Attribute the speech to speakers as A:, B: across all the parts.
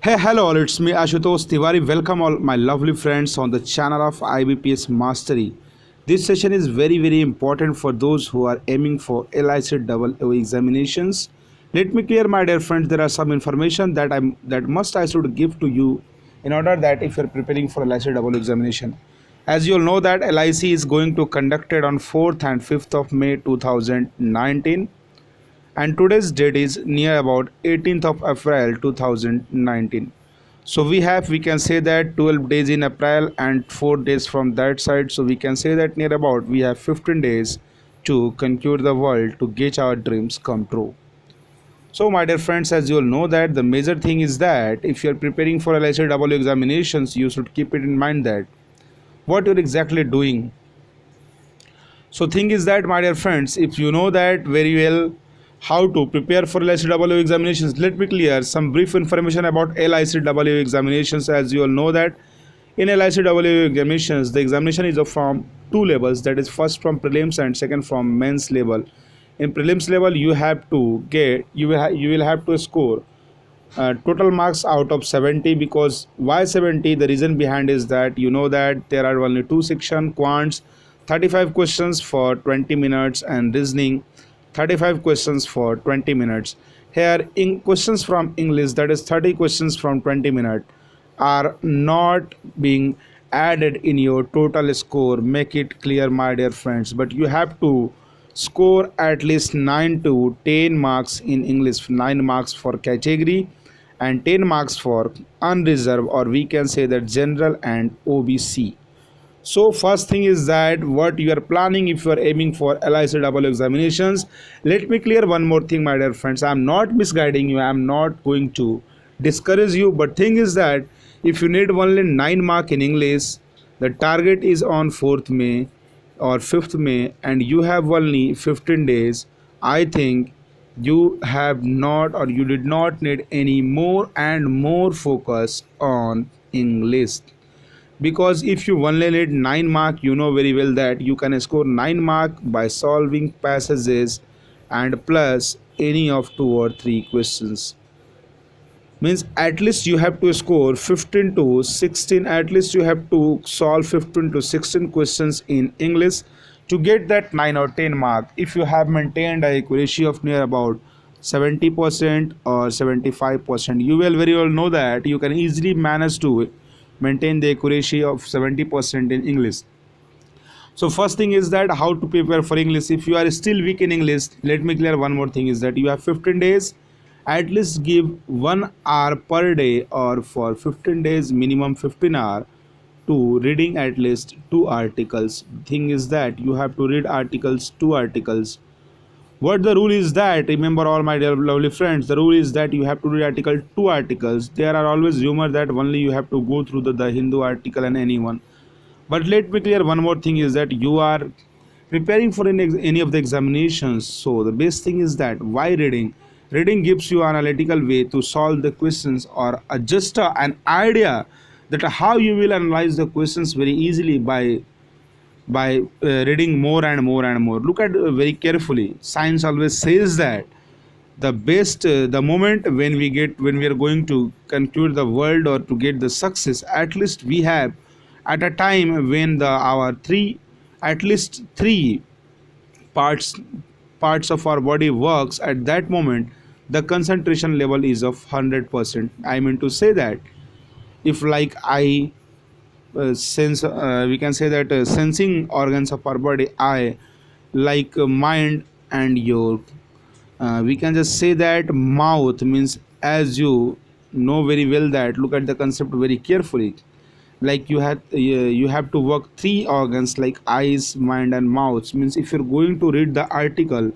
A: Hey, hello all, it's me Ashutosh Tiwari. Welcome all my lovely friends on the channel of IBPS Mastery. This session is very important for those who are aiming for LICAAO examinations. Let me clear, my dear friends, there are some information that I should give to you in order that if you are preparing for LICAAO examination. As you all know that LIC is going to conducted on 4th and 5th of May 2019, and today's date is near about 18th of April 2019. So we can say that 12 days in April and 4 days from that side, so we can say that near about we have 15 days to conquer the world, to get our dreams come true. So my dear friends, as you all know that the major thing is that if you are preparing for LICAAO examinations, you should keep it in mind that what you're exactly doing. So thing is that, my dear friends, if you know that very well how to prepare for LICAAO examinations, let me clear some brief information about LICAAO examinations. As you all know that in LICAAO examinations, the examination is from two levels, that is first from prelims and second from mains level. In prelims level, you will have to score total marks out of 70. Because why 70? The reason behind is that you know that there are only two sections: quants 35 questions for 20 minutes and reasoning 35 questions for 20 minutes. Here in questions from English, that is 30 questions from 20 minutes, are not being added in your total score. Make it clear, my dear friends. But you have to score at least 9 to 10 marks in English, 9 marks for category and 10 marks for unreserved, or we can say that general and OBC. So first thing is that what you are planning if you are aiming for LICAAO examinations. Let me clear one more thing, my dear friends. I am not misguiding you. I am not going to discourage you. But thing is that if you need only 9 mark in English, the target is on 4th May or 5th May, and you have only 15 days. I think you have not, or you did not need any more and more focus on English. Because if you only need 9 mark, you know very well that you can score 9 mark by solving passages and plus any of 2 or 3 questions. Means at least you have to score 15 to 16, at least you have to solve 15 to 16 questions in English to get that 9 or 10 mark. If you have maintained a accuracy of near about 70% or 75%, you will very well know that you can easily manage to maintain the accuracy of 70% in English. So first thing is that how to prepare for English. If you are still weak in English, let me clear one more thing is that you have 15 days. At least give 1 hour per day, or for 15 days minimum 15 hours to reading at least 2 articles. Thing is that you have to read articles, 2 articles. What the rule is that, remember all my dear lovely friends, the rule is that you have to read article 2 articles. There are always rumors that only you have to go through the Hindu article and anyone. But let me clear one more thing is that you are preparing for any of the examinations. So the best thing is that why reading? Reading gives you an analytical way to solve the questions, or just an idea that how you will analyze the questions very easily by reading more and more and more. Look at very carefully. Science always says that the best the moment when we are going to conclude the world or to get the success, at least we have at a time when our three, at least 3 parts of our body works. At that moment the concentration level is of 100%. I mean to say that if like I sense, we can say that sensing organs of our body, eye, like mind, and your we can just say that mouth, means as you know very well that, look at the concept very carefully, like you have to work 3 organs like eyes, mind and mouth. Means if you're going to read the article,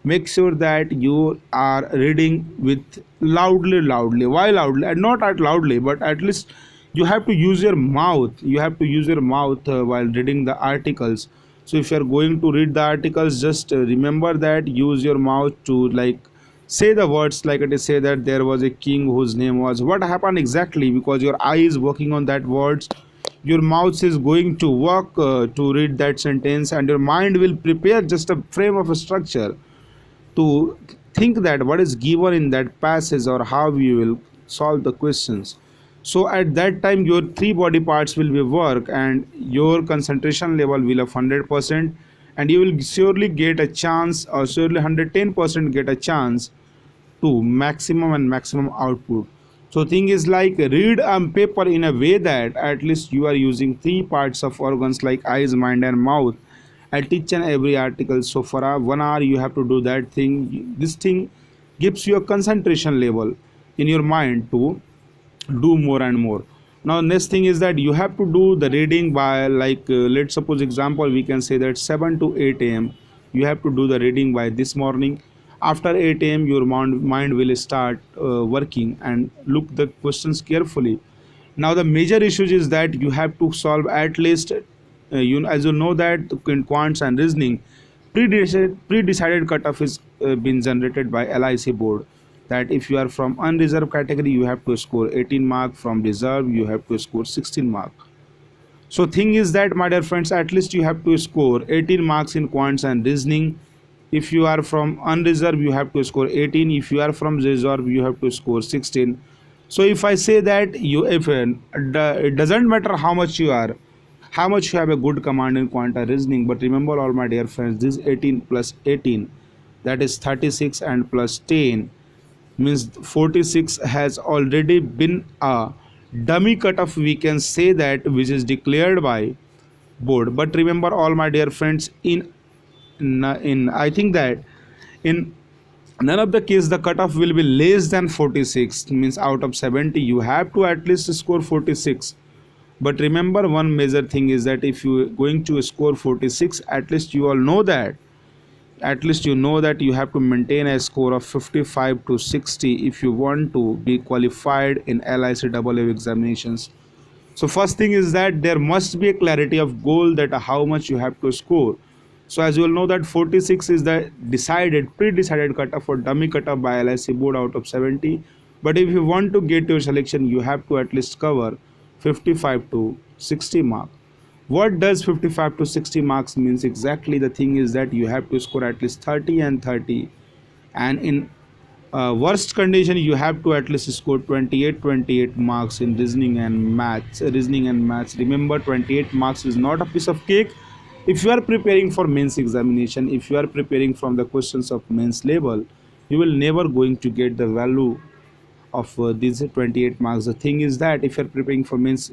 A: make sure that you are reading with loudly. Why loudly? And not at loudly, but at least you have to use your mouth. You have to use your mouth while reading the articles. So if you are going to read the articles, just remember that use your mouth to like say the words, like it is say that there was a king whose name was, what happened exactly, because your eye is working on that words, your mouth is going to work to read that sentence, and your mind will prepare just a frame of a structure to think that what is given in that passage or how you will solve the questions. So at that time your three body parts will be work, and your concentration level will have 100%, and you will surely get a chance, or surely 110% get a chance to maximum and maximum output. So thing is like read paper in a way that at least you are using three parts of organs like eyes, mind and mouth at each and every article. So for a 1 hour you have to do that thing. This thing gives you a concentration level in your mind to do more and more. Now next thing is that you have to do the reading by like let's suppose example we can say that 7 to 8 a.m. you have to do the reading by this morning. After 8 a.m. your mind will start working and look the questions carefully. Now the major issues is that you have to solve at least as you know that in quants and reasoning pre-decided cutoff is been generated by LIC board, that if you are from unreserved category you have to score 18 mark, from reserve you have to score 16 mark. So thing is that my dear friends, at least you have to score 18 marks in quants and reasoning. If you are from unreserved you have to score 18, if you are from reserve you have to score 16. So if I say that you if it doesn't matter how much you are, how much you have a good command in quanta reasoning, but remember all my dear friends, this 18 plus 18, that is 36, and plus 10 means 46 has already been a dummy cutoff, we can say that, which is declared by board. But remember all my dear friends, in I think that in none of the case the cutoff will be less than 46, means out of 70 you have to at least score 46. But remember one major thing is that if you are going to score 46, at least you all know that, at least you know that you have to maintain a score of 55 to 60 if you want to be qualified in LICAAO examinations. So first thing is that there must be a clarity of goal, that how much you have to score. So as you will know that 46 is the decided pre-decided cutoff for dummy cutoff by LIC board out of 70. But if you want to get your selection you have to at least cover 55 to 60 mark. What does 55 to 60 marks means exactly? The thing is that you have to score at least 30 and 30, and in worst condition you have to at least score 28 marks in reasoning and maths. Remember 28 marks is not a piece of cake. If you are preparing for mains examination, if you are preparing from the questions of mains level, you will never going to get the value of these 28 marks. The thing is that if you are preparing for mains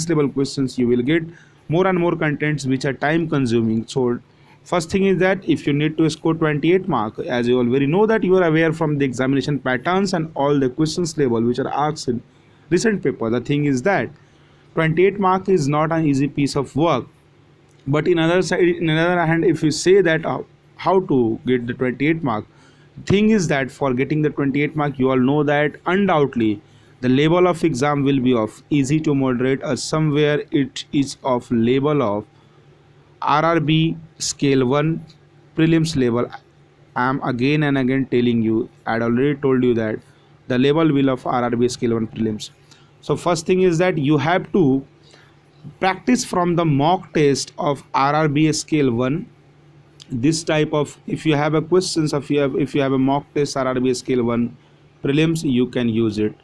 A: level questions, you will get more and more contents which are time consuming. So first thing is that if you need to score 28 mark, as you already know that you are aware from the examination patterns and all the questions level which are asked in recent paper. The thing is that 28 mark is not an easy piece of work. But in other side, in another hand, if you say that how to get the 28 mark, thing is that for getting the 28 mark you all know that undoubtedly the level of exam will be of easy to moderate, or somewhere it is of level of RRB scale 1 prelims level. I am again and again telling you, I had already told you that the level will of RRB scale 1 prelims. So first thing is that you have to practice from the mock test of RRB scale 1. This type of, if you have a questions of if you have a mock test RRB scale 1 prelims, you can use it.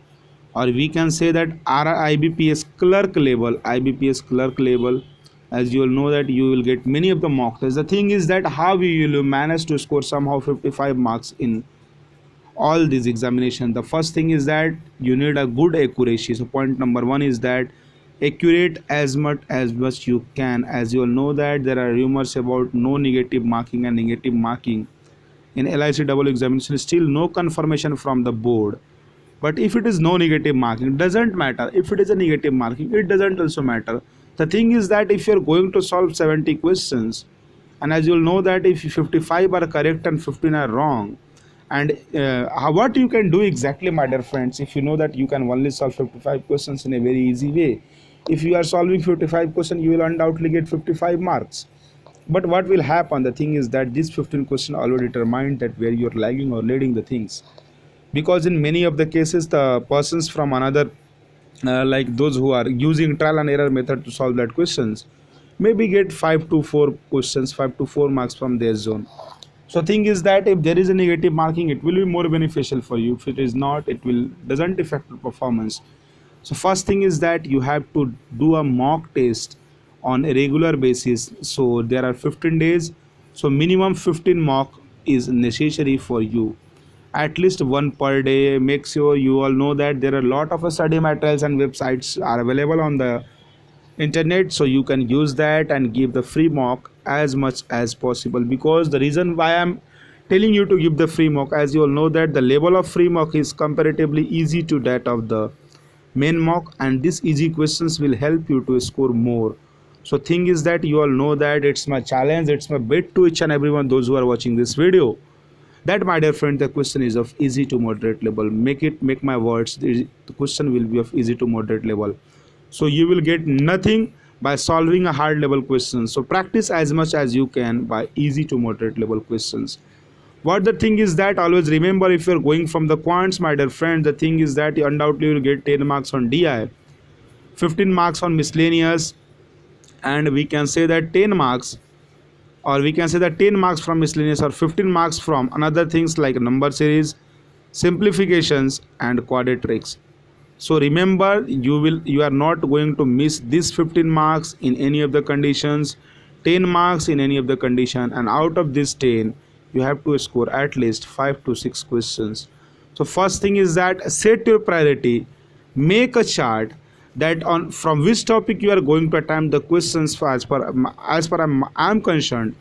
A: Or we can say that IBPS clerk level, as you will know that you will get many of the mock tests. The thing is that how you will manage to score somehow 55 marks in all these examinations. The first thing is that you need a good accuracy. So point number one is that accurate as much you can. As you all know that there are rumors about no negative marking and negative marking in LICAAO examination, still no confirmation from the board. But if it is no negative marking, it doesn't matter. If it is a negative marking, it doesn't also matter. The thing is that if you are going to solve 70 questions, and as you will know that if 55 are correct and 15 are wrong, and what you can do exactly, my dear friends, if you know that you can only solve 55 questions in a very easy way, if you are solving 55 questions, you will undoubtedly get 55 marks. But what will happen? The thing is that these 15 questions already determine that where you are lagging or leading the things, because in many of the cases the persons from another like those who are using trial and error method to solve that questions, maybe get 5 to 4 questions, 5 to 4 marks from their zone. So thing is that if there is a negative marking, it will be more beneficial for you. If it is not, it will doesn't affect the performance. So first thing is that you have to do a mock test on a regular basis. So there are 15 days. So minimum 15 mock is necessary for you. At least one per day. Make sure you all know that there are a lot of study materials and websites are available on the internet, so you can use that and give the free mock as much as possible. Because the reason why I'm telling you to give the free mock, as you all know that the level of free mock is comparatively easy to that of the main mock, and these easy questions will help you to score more. So thing is that you all know that it's my challenge, it's my bet to each and everyone those who are watching this video, that my dear friend, the question is of easy to moderate level. Make my words, the question will be of easy to moderate level. So you will get nothing by solving a hard level question. So practice as much as you can by easy to moderate level questions. What the thing is that always remember, if you're going from the quants, my dear friend, the thing is that you undoubtedly will get 10 marks on DI, 15 marks on miscellaneous, and we can say that 10 marks, or we can say that 10 marks from miscellaneous, or 15 marks from another things like number series, simplifications, and quadratics. So remember, you are not going to miss this 15 marks in any of the conditions, 10 marks in any of the condition, and out of this 10 you have to score at least 5 to 6 questions. So first thing is that set your priority, make a chart that on from which topic you are going to attempt the questions. For as per I'm concerned,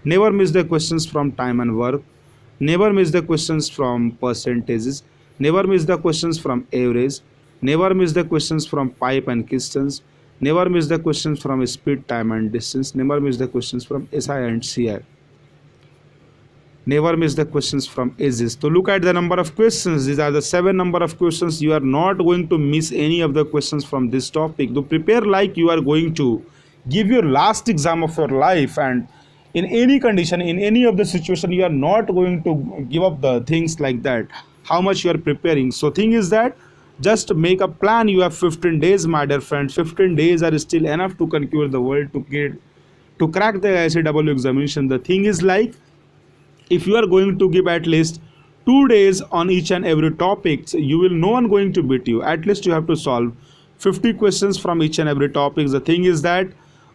A: never miss the questions from time and work, never miss the questions from percentages, never miss the questions from average, never miss the questions from pipe and distance, never miss the questions from speed, time and distance, never miss the questions from SI and CI, never miss the questions from ages. So look at the number of questions. These are the 7 number of questions. You are not going to miss any of the questions from this topic. To prepare like you are going to give your last exam of your life, and in any condition, in any of the situation, you are not going to give up the things like that, how much you are preparing. So thing is that just make a plan. You have 15 days, my dear friends. 15 days are still enough to conquer the world, to crack the ICAO examination. The thing is like, if you are going to give at least 2 days on each and every topic, you will no one going to beat you. At least you have to solve 50 questions from each and every topic. The thing is that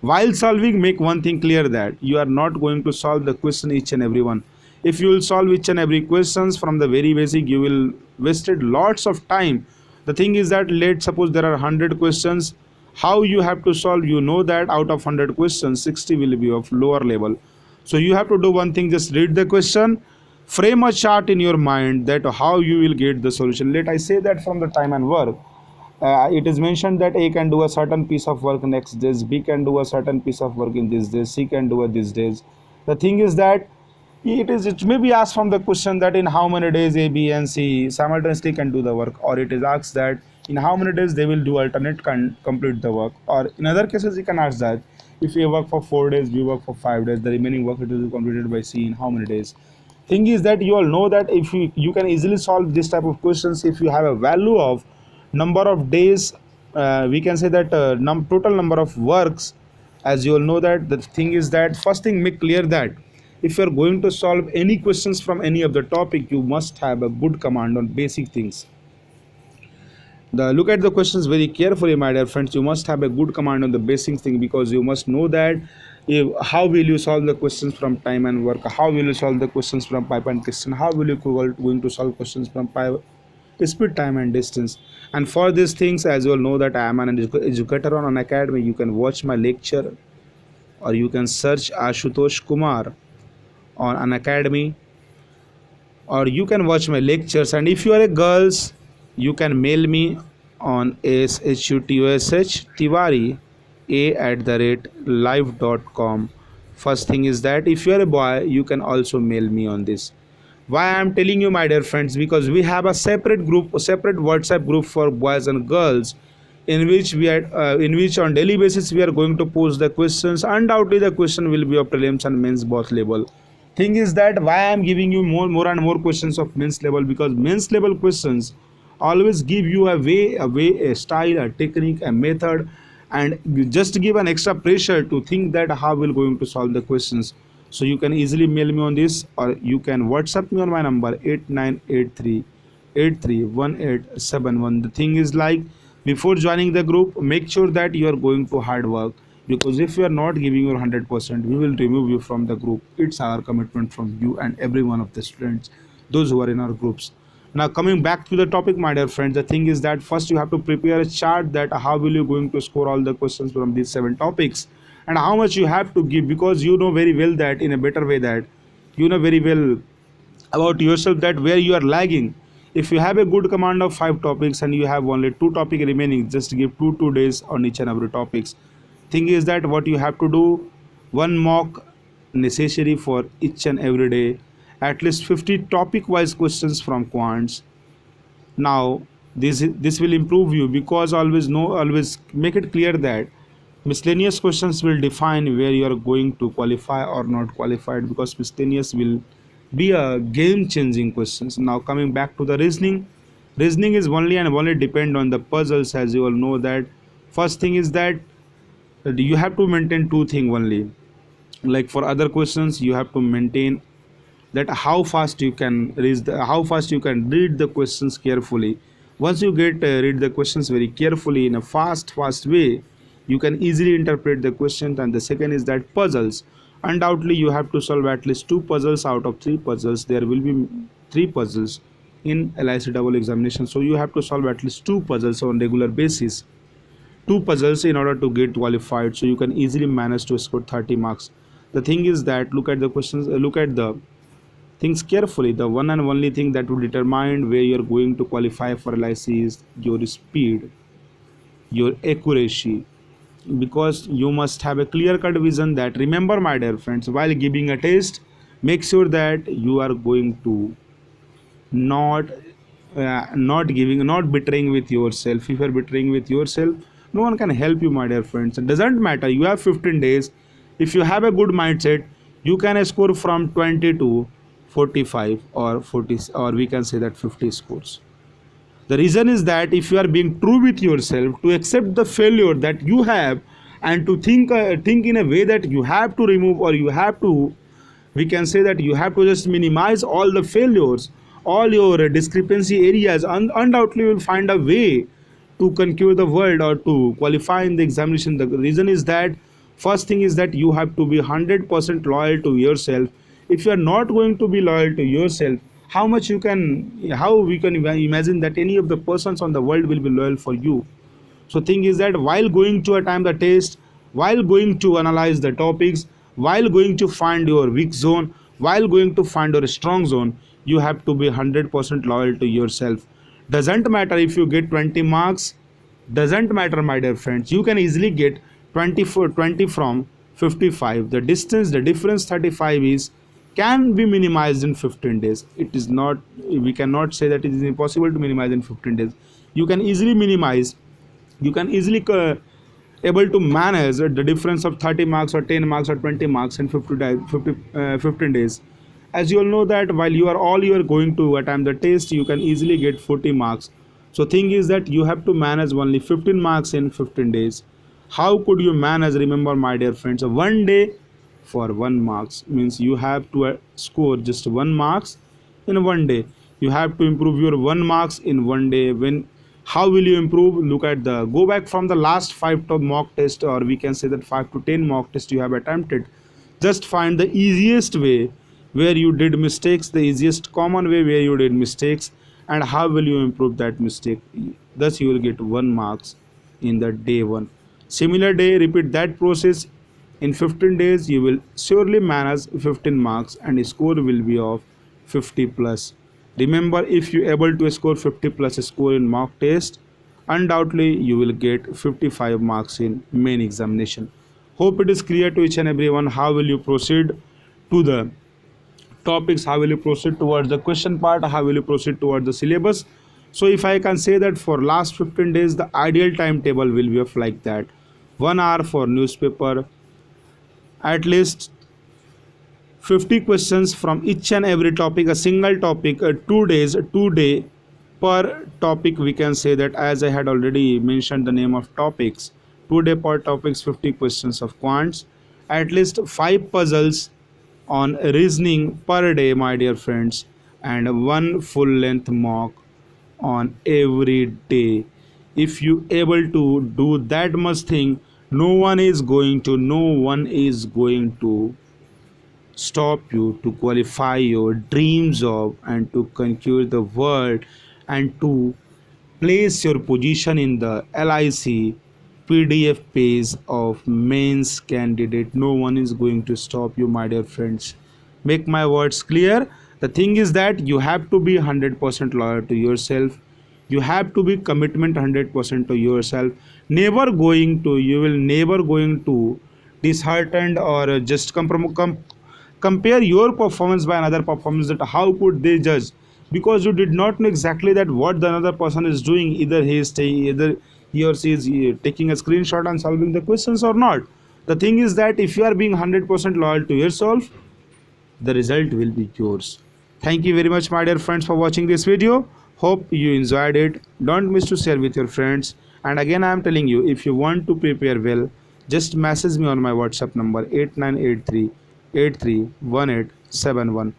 A: while solving, make one thing clear, that you are not going to solve the question each and every one. If you will solve each and every questions from the very basic, you will wasted lots of time. The thing is that, let's suppose there are 100 questions, how you have to solve, you know that out of 100 questions 60 will be of lower level. So you have to do one thing, just read the question, frame a chart in your mind that how you will get the solution. Let I say that from the time and work, it is mentioned that A can do a certain piece of work next days, B can do a certain piece of work in these days, C can do it these days. The thing is that it may be asked from the question that in how many days A, B and C simultaneously can do the work, or it is asked that in how many days they will do alternate complete the work, or in other cases you can ask that if you work for 4 days, we work for 5 days, the remaining work it will be completed by C in how many days. Thing is that you all know that if you can easily solve this type of questions if you have a value of number of days, we can say that total number of works. As you all know that the thing is that first thing, make clear that if you are going to solve any questions from any of the topic, you must have a good command on basic things. Look at the questions very carefully, my dear friends. You must have a good command on the basic thing, because you must know that how will you solve the questions from time and work, how will you solve the questions from pipe and piston, how will you going to solve questions from pipe, speed, time and distance. And for these things, as you all know that I am an educator on an academy. You can watch my lecture, or you can search Ashutosh Kumar on an academy, or you can watch my lectures. And if you are a girls, you can mail me on shutosh tiwari@live.com. First thing is that if you are a boy, you can also mail me on this. Why I am telling you, my dear friends, because we have a separate group, a separate WhatsApp group for boys and girls, in which on daily basis we are going to post the questions. Undoubtedly the question will be of prelims and mains both level. Thing is that why I am giving you more and more questions of mains level, because mains level questions always give you a way, a style, a technique, a method, and you just give an extra pressure to think that how we're going to solve the questions. So you can easily mail me on this, or you can WhatsApp me on my number 8983 831871. The thing is, like, before joining the group, make sure that you are going to hard work, because if you are not giving your 100%, we will remove you from the group. It's our commitment from you and every one of the students, those who are in our groups. Now coming back to the topic, my dear friends, the thing is that first you have to prepare a chart that how will you going to score all the questions from these 7 topics, and how much you have to give, because you know very well that in a better way that you know very well about yourself that where you are lagging. If you have a good command of 5 topics and you have only 2 topic remaining, just give 2 days on each and every topics. Thing is that what you have to do, one mock necessary for each and every day, at least 50 topic wise questions from Quants. Now this will improve you, because always make it clear that miscellaneous questions will define where you are going to qualify or not qualified, because miscellaneous will be a game changing questions. Now coming back to the reasoning is only and only depend on the puzzles, as you all know that. First thing is that you have to maintain two things only. Like for other questions, you have to maintain that how fast you can how fast you can read the questions carefully. Once you get read the questions very carefully in a fast way, you can easily interpret the question. And the second is that puzzles, undoubtedly you have to solve at least 2 puzzles out of 3 puzzles. There will be 3 puzzles in LIC examination, so you have to solve at least 2 puzzles on regular basis, 2 puzzles in order to get qualified, so you can easily manage to score 30 marks. The thing is that look at the questions, look at the things carefully. The one and only thing that will determine where you're going to qualify for LIC is your speed, your accuracy, because you must have a clear cut vision. That remember, my dear friends, while giving a test, make sure that you are going to not not betraying with yourself. If you are betraying with yourself, no one can help you, my dear friends. It doesn't matter, you have 15 days. If you have a good mindset, you can score from 20 to 45 or 40, or we can say that 50 scores. The reason is that if you are being true with yourself, to accept the failure that you have, and to think in a way that you have to remove, or you have to, we can say that you have to just minimize all the failures, all your discrepancy areas, and undoubtedly you will find a way to conquer the world or to qualify in the examination. The reason is that first thing is that you have to be 100% loyal to yourself. If you are not going to be loyal to yourself, how we can imagine that any of the persons on the world will be loyal for you? So thing is that while going to attempt the test, while going to analyze the topics, while going to find your weak zone, while going to find your strong zone, you have to be 100% loyal to yourself. Doesn't matter if you get 20 marks, doesn't matter, my dear friends. You can easily get 20 from 55. The distance, the difference 35 is can be minimized in 15 days. It is not, we cannot say that it is impossible to minimize in 15 days. You can easily minimize, you can easily able to manage the difference of 30 marks or 10 marks or 20 marks in 15 days. As you all know that while you are going to attempt the test, you can easily get 40 marks. So thing is that you have to manage only 15 marks in 15 days. How could you manage? Remember, my dear friends, one day for 1 marks means you have to score just 1 marks in one day. You have to improve your 1 marks in one day. When, how will you improve? Look at the, go back from the last 5 to mock test, or we can say that 5 to 10 mock test you have attempted. Just find the easiest way where you did mistakes, the easiest common way where you did mistakes, and how will you improve that mistake. Thus you will get 1 marks in the day 1. Similar day, repeat that process in 15 days. You will surely manage 15 marks and score will be of 50 plus. Remember, if you able to score 50 plus score in mock test, undoubtedly you will get 55 marks in main examination. Hope it is clear to each and everyone. How will you proceed to the topics, how will you proceed towards the question part, how will you proceed towards the syllabus? So if I can say that for last 15 days, the ideal timetable will be of like that: 1 hour for newspaper, at least 50 questions from each and every topic, a single topic, 2 days, 2 day, per topic. We can say that, as I had already mentioned the name of topics, today per topics 50 questions of quants, at least 5 puzzles on reasoning per day, my dear friends, and one full length mock on every day. If you able to do that much thing, no one is going to stop you to qualify your dream job and to conquer the world and to place your position in the LIC PDF page of mains candidate. No one is going to stop you, my dear friends. Make my words clear. The thing is that you have to be 100% loyal to yourself. You have to be commitment 100% to yourself. You will never going to disheartened or just compare your performance by another performance, that how could they judge, because you did not know exactly that what the another person is doing. Either he or she is taking a screenshot and solving the questions or not. The thing is that if you are being 100% loyal to yourself, the result will be yours. Thank you very much, my dear friends, for watching this video. Hope you enjoyed it. Don't miss to share with your friends. And again, I am telling you, if you want to prepare well, just message me on my WhatsApp number 8983831871.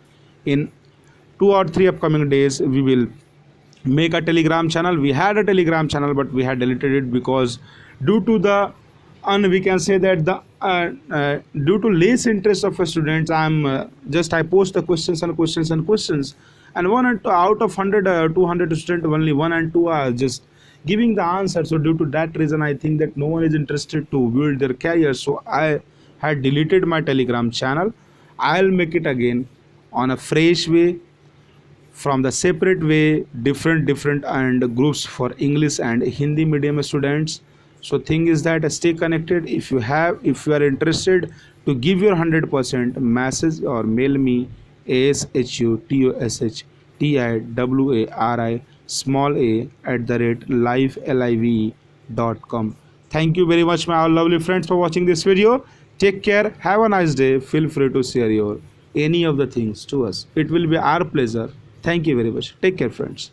A: In 2 or 3 upcoming days, we will make a Telegram channel. We had a Telegram channel, but we had deleted it because due to the and we can say that the due to less interest of students, I post the questions, and one and two out of 100 200 students, only one and two are just giving the answer. So due to that reason, I think that no one is interested to build their career, so I had deleted my Telegram channel. I'll make it again on a fresh way, from the separate way, different and groups for English and Hindi medium students. So thing is that stay connected. If you are interested to give your 100%, message or mail me ASHUTOSHTIWARI small a @live.com. Thank you very much, my all lovely friends, for watching this video. Take care, have a nice day. Feel free to share your any of the things to us. It will be our pleasure. Thank you very much. Take care, friends.